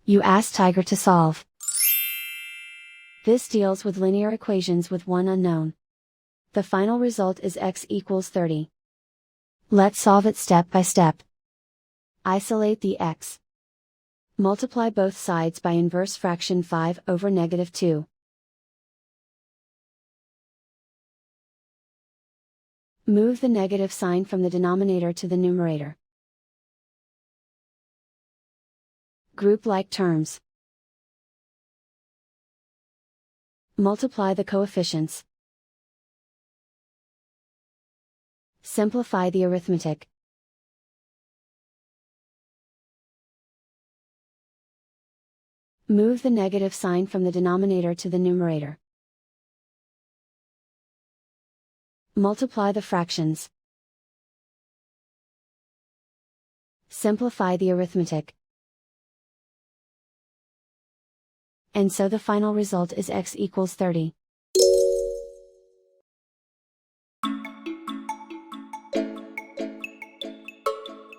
You ask Tiger to solve. This deals with linear equations with one unknown. The final result is x equals 30. Let's solve it step by step. Isolate the x. Multiply both sides by inverse fraction 5 over -2. Move the negative sign from the denominator to the numerator. Group like terms. Multiply the coefficients. Simplify the arithmetic. Move the negative sign from the denominator to the numerator. Multiply the fractions. Simplify the arithmetic. And so the final result is x equals 30.